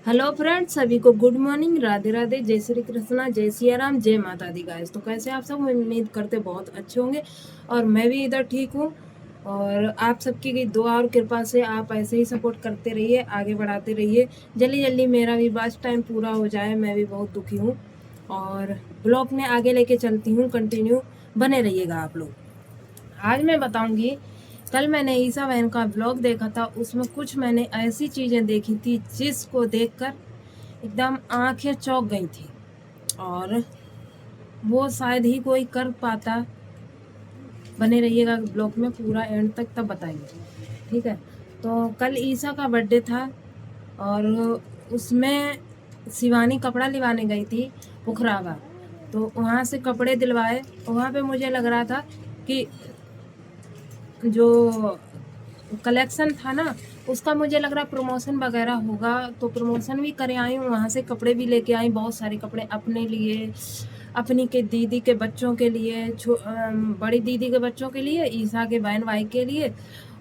Hello friends, सभी को good morning, Radhe Radhe, जय श्री कृष्णा, जय सिया राम, जय माता दी गाइस। तो कैसे आप सब? उम्मीद करते बहुत अच्छे होंगे और मैं भी इधर ठीक हूँ। और आप सबकी दुआ और कृपा से आप ऐसे ही सपोर्ट करते रहिए, आगे बढ़ाते रहिए। जल्दी जल्दी मेरा भी बस टाइम पूरा हो जाए, मैं भी बहुत दुखी हूँ। और ब्लॉग में आगे लेके चलती हूँ, कंटिन्यू बने रहिएगा आप लोग। आज मैं बताऊंगी, कल मैंने ईसा बहन का ब्लॉग देखा था, उसमें कुछ मैंने ऐसी चीज़ें देखी थी जिसको देखकर एकदम आंखें चौंक गई थी। और वो शायद ही कोई कर पाता। बने रहिएगा ब्लॉग में पूरा एंड तक, तब बताएंगे, ठीक है। तो कल ईसा का बर्थडे था और उसमें शिवानी कपड़ा दिलवाने गई थी पुखरावा। तो वहाँ से कपड़े दिलवाए। वहाँ पे मुझे लग रहा था कि जो कलेक्शन था ना, उसका मुझे लग रहा प्रमोशन वगैरह होगा, तो प्रमोशन भी करे आई हूँ। वहाँ से कपड़े भी लेके आई, बहुत सारे कपड़े अपने लिए, अपनी के दीदी के बच्चों के लिए, बड़ी दीदी के बच्चों के लिए, ईसा के बहन भाई के लिए,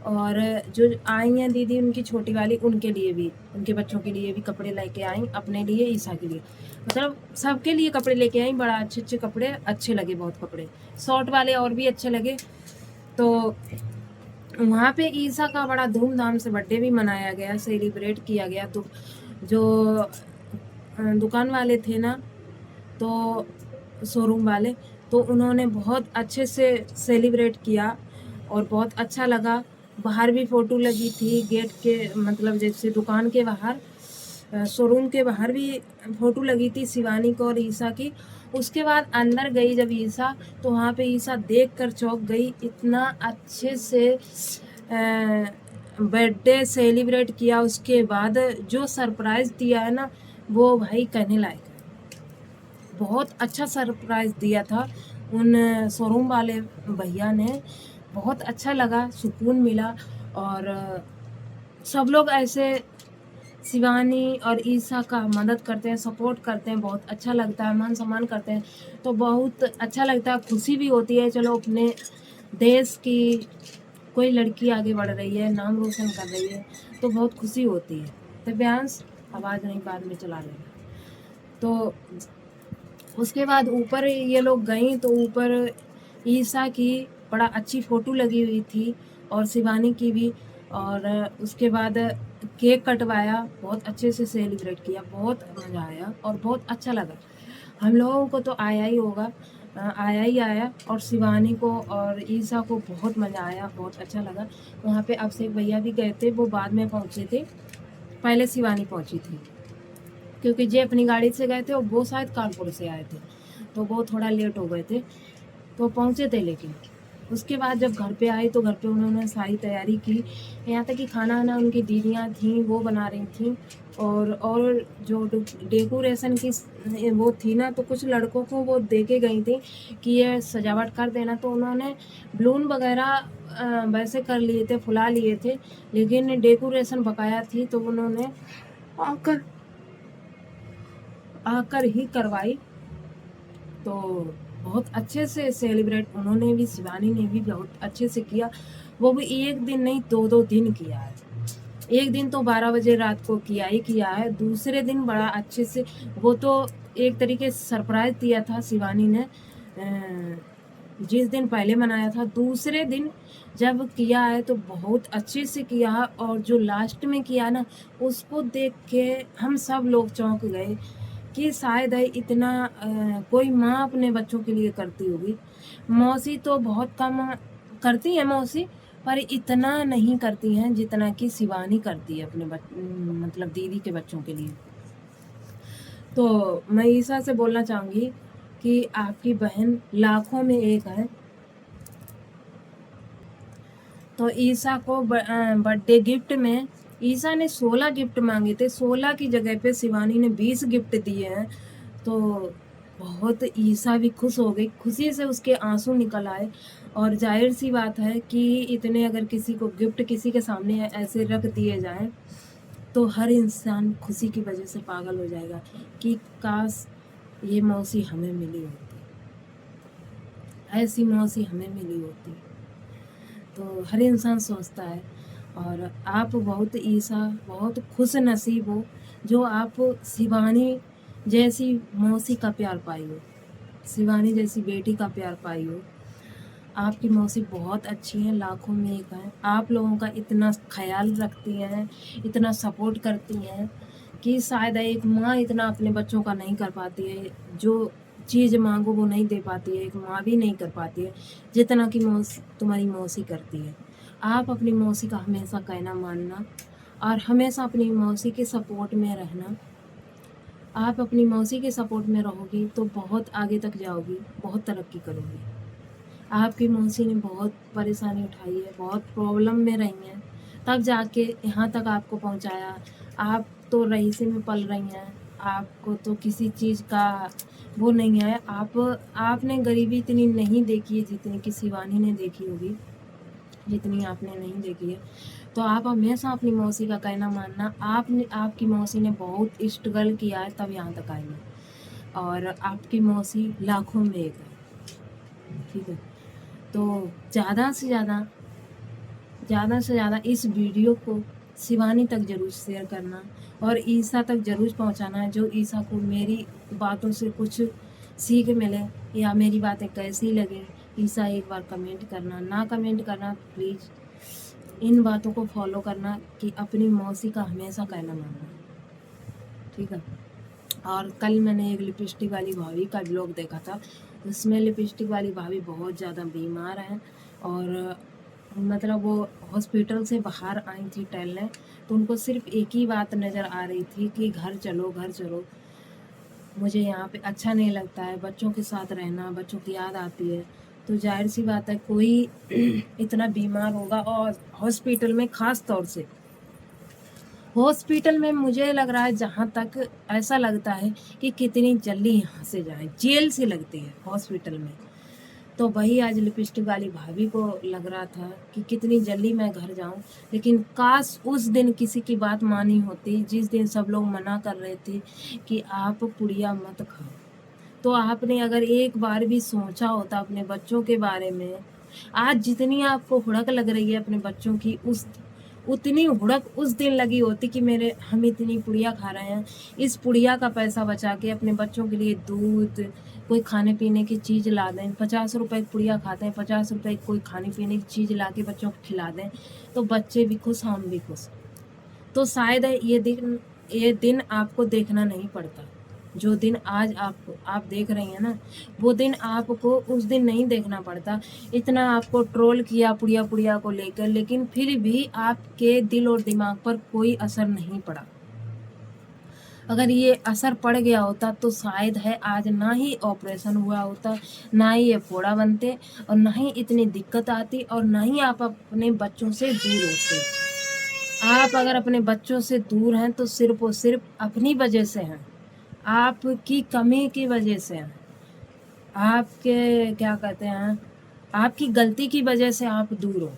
और जो आई हैं दीदी उनकी छोटी वाली, उनके लिए भी, उनके बच्चों के लिए भी कपड़े लेके आई, अपने लिए, ईसा के लिए, मतलब सबके लिए कपड़े लेके आई। बड़ा अच्छे अच्छे कपड़े, अच्छे लगे बहुत कपड़े, शॉर्ट वाले और भी अच्छे लगे। तो वहाँ पे ईसा का बड़ा धूमधाम से बर्थडे भी मनाया गया, सेलिब्रेट किया गया। तो जो दुकान वाले थे ना, तो शोरूम वाले, तो उन्होंने बहुत अच्छे से सेलिब्रेट किया और बहुत अच्छा लगा। बाहर भी फ़ोटो लगी थी गेट के, मतलब जैसे दुकान के बाहर, शोरूम के बाहर भी फ़ोटो लगी थी शिवानी को और ईसा की। उसके बाद अंदर गई जब ईसा, तो वहाँ पे ईसा देख कर चौंक गई। इतना अच्छे से बर्थडे सेलिब्रेट किया। उसके बाद जो सरप्राइज़ दिया है ना, वो भाई कहने लायक है। बहुत अच्छा सरप्राइज़ दिया था उन शोरूम वाले भैया ने। बहुत अच्छा लगा, सुकून मिला। और सब लोग ऐसे शिवानी और ईसा का मदद करते हैं, सपोर्ट करते हैं, बहुत अच्छा लगता है, मान सम्मान करते हैं, तो बहुत अच्छा लगता है, खुशी भी होती है। चलो, अपने देश की कोई लड़की आगे बढ़ रही है, नाम रोशन कर रही है, तो बहुत खुशी होती है। दिव्यांश, आवाज़ नहीं, बाद में चला लेना। तो उसके बाद ऊपर ये लोग गई, तो ऊपर ईसा की बड़ा अच्छी फ़ोटो लगी हुई थी और शिवानी की भी। और उसके बाद केक कटवाया, बहुत अच्छे से सेलिब्रेट किया, बहुत मज़ा आया और बहुत अच्छा लगा। हम लोगों को तो आया ही होगा, आया ही आया, और शिवानी को और ईसा को बहुत मज़ा आया, बहुत अच्छा लगा। वहाँ पे अभिषेक भैया भी गए थे, वो बाद में पहुँचे थे, पहले शिवानी पहुँची थी, क्योंकि जे अपनी गाड़ी से गए थे और वो शायद कानपुर से आए थे, तो वो थोड़ा लेट हो गए थे, तो पहुँचे थे। लेकिन उसके बाद जब घर पे आई, तो घर पे उन्होंने सारी तैयारी की, यहाँ तक कि खाना वाना उनकी दीदियाँ थीं वो बना रही थीं। और जो डेकोरेशन की वो थी ना, तो कुछ लड़कों को वो दे के गई थी कि ये सजावट कर देना, तो उन्होंने बलून वगैरह वैसे कर लिए थे, फुला लिए थे, लेकिन डेकोरेशन बकाया थी, तो उन्होंने आकर आकर ही करवाई। तो बहुत अच्छे से सेलिब्रेट उन्होंने भी, शिवानी ने भी बहुत अच्छे से किया। वो भी एक दिन नहीं, दो दो दिन किया है। एक दिन तो 12 बजे रात को किया ही किया है, दूसरे दिन बड़ा अच्छे से, वो तो एक तरीके से सरप्राइज दिया था शिवानी ने। जिस दिन पहले मनाया था, दूसरे दिन जब किया है तो बहुत अच्छे से किया। और जो लास्ट में किया ना, उसको देख के हम सब लोग चौंक गए कि शायद है इतना कोई माँ अपने बच्चों के लिए करती होगी। मौसी तो बहुत कम करती है मौसी, पर इतना नहीं करती हैं जितना कि शिवानी करती है अपने मतलब दीदी के बच्चों के लिए। तो मैं ईसा से बोलना चाहूँगी कि आपकी बहन लाखों में एक है। तो ईसा को बर्थडे गिफ्ट में ईसा ने 16 गिफ्ट मांगे थे, 16 की जगह पे शिवानी ने 20 गिफ्ट दिए हैं। तो बहुत ईसा भी खुश हो गई, खुशी से उसके आंसू निकल आए। और जाहिर सी बात है कि इतने अगर किसी को गिफ्ट किसी के सामने ऐसे रख दिए जाएं, तो हर इंसान खुशी की वजह से पागल हो जाएगा कि काश ये मौसी हमें मिली होती, ऐसी मौसी हमें मिली होती। तो हर इंसान सोचता है। और आप बहुत ईसा बहुत खुश नसीब हो जो आप शिवानी जैसी मौसी का प्यार पाई हो, शिवानी जैसी बेटी का प्यार पाई हो। आपकी मौसी बहुत अच्छी हैं, लाखों में एक है। आप लोगों का इतना ख्याल रखती हैं, इतना सपोर्ट करती हैं कि शायद एक माँ इतना अपने बच्चों का नहीं कर पाती है। जो चीज़ मांगो वो नहीं दे पाती है, एक माँ भी नहीं कर पाती है जितना कि तुम्हारी मौसी करती है। आप अपनी मौसी का हमेशा कहना मानना और हमेशा अपनी मौसी के सपोर्ट में रहना। आप अपनी मौसी के सपोर्ट में रहोगी तो बहुत आगे तक जाओगी, बहुत तरक्की करोगी। आपकी मौसी ने बहुत परेशानी उठाई है, बहुत प्रॉब्लम में रही हैं, तब जाके यहाँ तक आपको पहुँचाया। आप तो रईसी में पल रही हैं, आपको तो किसी चीज़ का वो नहीं है। आपने गरीबी इतनी नहीं देखी है जितनी कि शिवानी ने देखी होगी, जितनी आपने नहीं देखी है। तो आप हमेशा अपनी मौसी का कहना मानना। आपकी मौसी ने बहुत स्ट्रगल किया है तब यहाँ तक आई है, और आपकी मौसी लाखों में एक है, ठीक है। तो ज़्यादा से ज़्यादा इस वीडियो को शिवानी तक ज़रूर शेयर करना और ईसा तक ज़रूर पहुंचाना, जो ईसा को मेरी बातों से कुछ सीख मिले या मेरी बातें कैसी लगे। ईसा एक बार कमेंट करना, ना कमेंट करना प्लीज़, इन बातों को फॉलो करना कि अपनी मौसी का हमेशा कहना मानना, ठीक है। और कल मैंने एक लिपस्टिक वाली भाभी का ब्लॉग देखा था, उसमें लिपस्टिक वाली भाभी बहुत ज़्यादा बीमार हैं और मतलब वो हॉस्पिटल से बाहर आई थी टहलने, तो उनको सिर्फ एक ही बात नज़र आ रही थी कि घर चलो घर चलो, मुझे यहाँ पे अच्छा नहीं लगता है, बच्चों के साथ रहना, बच्चों की याद आती है। तो जाहिर सी बात है कोई इतना बीमार होगा, और हॉस्पिटल में ख़ास तौर से हॉस्पिटल में मुझे लग रहा है, जहाँ तक ऐसा लगता है कि कितनी जल्दी यहाँ से जाएं, जेल से लगती है हॉस्पिटल में। तो वही आज लिपस्टिक वाली भाभी को लग रहा था कि कितनी जल्दी मैं घर जाऊं, लेकिन काश उस दिन किसी की बात मानी होती, जिस दिन सब लोग मना कर रहे थे कि आप पुड़िया मत खाओ। तो आपने अगर एक बार भी सोचा होता अपने बच्चों के बारे में, आज जितनी आपको हुड़क लग रही है अपने बच्चों की, उतनी हुड़क उस दिन लगी होती कि हम इतनी पुड़िया खा रहे हैं, इस पुड़िया का पैसा बचा के अपने बच्चों के लिए दूध, कोई खाने पीने की चीज़ ला दें। 50 रुपए की पुड़िया खाते हैं, 50 रुपए की कोई खाने पीने की चीज़ ला के बच्चों को खिला दें, तो बच्चे भी खुश, हम भी खुश। तो शायद ये दिन आपको देखना नहीं पड़ता। जो दिन आज आप देख रही हैं ना, वो दिन आपको उस दिन नहीं देखना पड़ता। इतना आपको ट्रोल किया पुड़िया को लेकर, लेकिन फिर भी आपके दिल और दिमाग पर कोई असर नहीं पड़ा। अगर ये असर पड़ गया होता तो शायद है आज ना ही ऑपरेशन हुआ होता, ना ही ये फोड़ा बनते, और ना ही इतनी दिक्कत आती, और ना ही आप अपने बच्चों से दूर होते। आप अगर अपने बच्चों से दूर हैं तो सिर्फ और सिर्फ अपनी वजह से हैं, आपकी कमी की वजह से हैं, आपके क्या कहते हैं, आपकी गलती की वजह से आप दूर हो,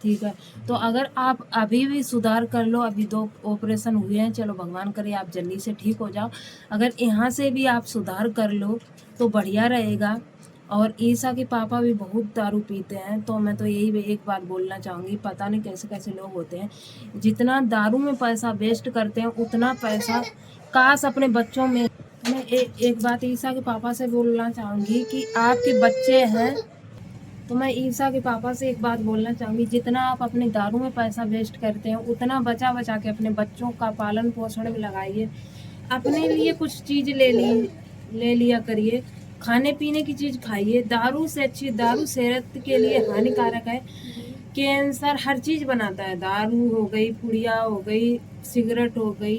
ठीक है। तो अगर आप अभी भी सुधार कर लो, अभी 2 ऑपरेशन हुए हैं, चलो भगवान करे आप जल्दी से ठीक हो जाओ। अगर यहाँ से भी आप सुधार कर लो तो बढ़िया रहेगा। और ईसा के पापा भी बहुत दारू पीते हैं, तो मैं तो यही एक बात बोलना चाहूँगी, पता नहीं कैसे कैसे लोग होते हैं, जितना दारू में पैसा वेस्ट करते हैं उतना पैसा काश अपने बच्चों में। मैं एक बात ईसा के पापा से बोलना चाहूँगी कि आपके बच्चे हैं, तो मैं ईसा के पापा से एक बात बोलना चाहूँगी, जितना आप अपने दारू में पैसा वेस्ट करते हैं उतना बचा बचा के अपने बच्चों का पालन पोषण में लगाइए। अपने लिए कुछ चीज़ ले लिया करिए, खाने पीने की चीज़ खाइए। दारू से अच्छी, दारू सेहत के लिए हानिकारक है, कैंसर हर चीज़ बनाता है। दारू हो गई, पुड़िया हो गई, सिगरेट हो गई,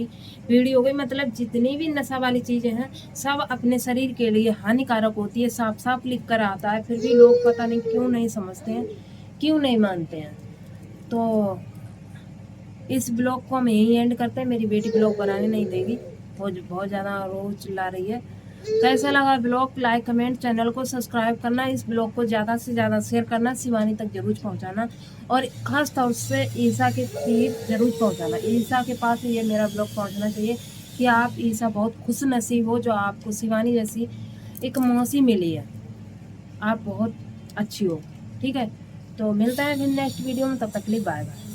बीड़ी हो गई, मतलब जितनी भी नशा वाली चीज़ें हैं सब अपने शरीर के लिए हानिकारक होती है। साफ साफ लिख कर आता है, फिर भी लोग पता नहीं क्यों नहीं समझते हैं, क्यों नहीं मानते हैं। तो इस ब्लॉग को हम यहीं एंड करते हैं। मेरी बेटी ब्लॉग बनाने नहीं देगी, वो बहुत ज़्यादा रोज चिल्ला रही है। कैसा लगा ब्लॉग, लाइक कमेंट, चैनल को सब्सक्राइब करना, इस ब्लॉग को ज़्यादा से ज़्यादा शेयर करना, शिवानी तक जरूर पहुंचाना, और ख़ास तौर से ईसा के तीर जरूर पहुंचाना। ईसा के पास ये मेरा ब्लॉग पहुंचना चाहिए कि आप ईसा बहुत खुश नसीब हो जो आपको शिवानी जैसी एक मौसी मिली है, आप बहुत अच्छी हो, ठीक है। तो मिलता है फिर नेक्स्ट वीडियो में, तब तक के लिए बाय बाय।